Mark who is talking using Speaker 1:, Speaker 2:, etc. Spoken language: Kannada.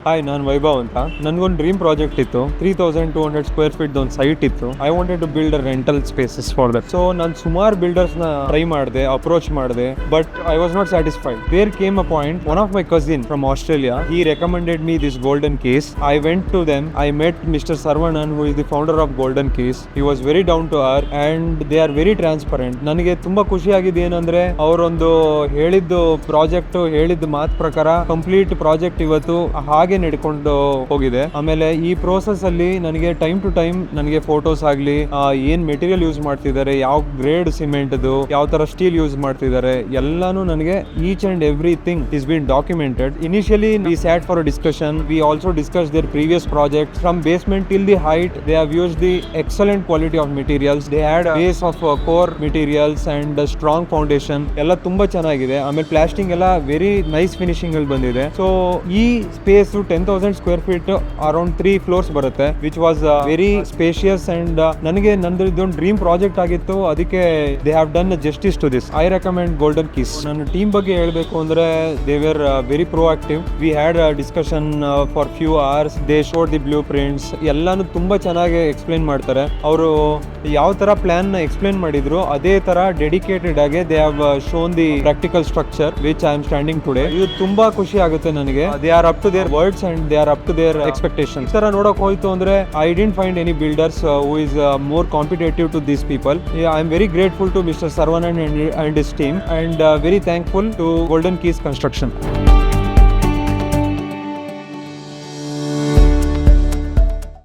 Speaker 1: ಹಾಯ್, ನಾನು ವೈಭವ್ ಅಂತ. ನನಗೊಂದು ಡ್ರೀಮ್ ಪ್ರಾಜೆಕ್ಟ್ ಇತ್ತು. 3200 ಸ್ಕ್ವೇರ್ ಫೀಟ್ ಒಂದು ಸೈಟ್ ಇತ್ತು. I wanted to build a rental spaces for that. So ನಾನು ಸುಮಾರು ಬಿಲ್ಡರ್ಸ್ ನ ಟ್ರೈ ಮಾಡಿದೆ, ಅಪ್ರೋಚ್ ಮಾಡಿದೆ, but I was not satisfied. There came a point, one of my cousin from Australia, he recommended me this Golden Keys. I went to them. I met Mr. Sarvanan, who is the founder of Golden Keys. He was very down to earth and they are very transparent. ನನಗೆ ತುಂಬಾ ಖುಷಿ ಆಗಿದೆ ಏನಂದ್ರೆ, ಅವರೊಂದು ಹೇಳಿದ್ದು ಪ್ರಾಜೆಕ್ಟ್, ಹೇಳಿದ್ದು ಮಾತು ಪ್ರಕಾರ ಕಂಪ್ಲೀಟ್ ಪ್ರಾಜೆಕ್ಟ್ ಇವತ್ತು ಹಾಗೆ ನಡ್ಕೊಂಡು ಹೋಗಿದೆ. ಆಮೇಲೆ ಈ ಪ್ರೋಸೆಸ್ ಅಲ್ಲಿ ನನಗೆ ಟೈಮ್ ಟು ಟೈಮ್ ನನಗೆ ಫೋಟೋಸ್ ಆಗ್ಲಿ, ಏನ್ ಮೆಟೀರಿಯಲ್ ಯೂಸ್ ಮಾಡ್ತಿದ್ದಾರೆ, ಯಾವ ಗ್ರೇಡ್ ಸಿಮೆಂಟ್, ಯಾವ ತರ ಸ್ಟೀಲ್ ಯೂಸ್ ಮಾಡ್ತಿದ್ದಾರೆ, ಎಲ್ಲಾನು ನನಗೆ each and everything is been documented. Initially, we sat for a discussion. We also discussed their previous projects. From basement till the height, they have used the excellent quality of materials. They had a base of core materials and a strong foundation. ಎಲ್ಲ ತುಂಬಾ ಚೆನ್ನಾಗಿದೆ. ಆಮೇಲೆ ಪ್ಲಾಸ್ಟಿಂಗ್ ಎಲ್ಲ ವೆರಿ ನೈಸ್ ಫಿನಿಶಿಂಗ್ ಅಲ್ಲಿ ಬಂದಿದೆ. ಸೊ ಈ space 10,000 square feet around 3 floors ಬರುತ್ತೆ, which was very spacious and ನನಗೆ ನಂದು ಇದೊಂದು ಡ್ರೀಮ್ ಪ್ರಾಜೆಕ್ಟ್ ಆಗಿತ್ತು. ಅದಕ್ಕೆ they have done justice to this. I recommend Golden Keys. ನನ್ನ ಟೀಮ್ ಬಗ್ಗೆ ಹೇಳಬೇಕು ಅಂದ್ರೆ, they were very proactive. We had a discussion for few hours. They showed the blueprints. ಎಲ್ಲಾನು ತುಂಬಾ ಚೆನ್ನಾಗಿ ಎಕ್ಸ್ಪ್ಲೈನ್ ಮಾಡ್ತಾರೆ. ಅವರು ಯಾವ ತರ ಪ್ಲಾನ್ ನ ಎಕ್ಸ್ಪ್ಲೈನ್ ಮಾಡಿದ್ರು, ಅದೇ ತರ ಡೆಡಿಕೇಟೆಡ್ ಆಗಿ they have shown the practical structure which I am standing today. ಇದು ತುಂಬಾ ಖುಷಿ ಆಗುತ್ತೆ ನನಗೆ. They are up to their words and they are up to their expectations. ಈ ತರ ನೋಡಕ್ ಹೋಯ್ತು ಅಂದ್ರೆ, I didn't find any builders who is more competitive to these people. I am very grateful to Mr. Sarvanan and his team and very thankful to Golden Keys Construction.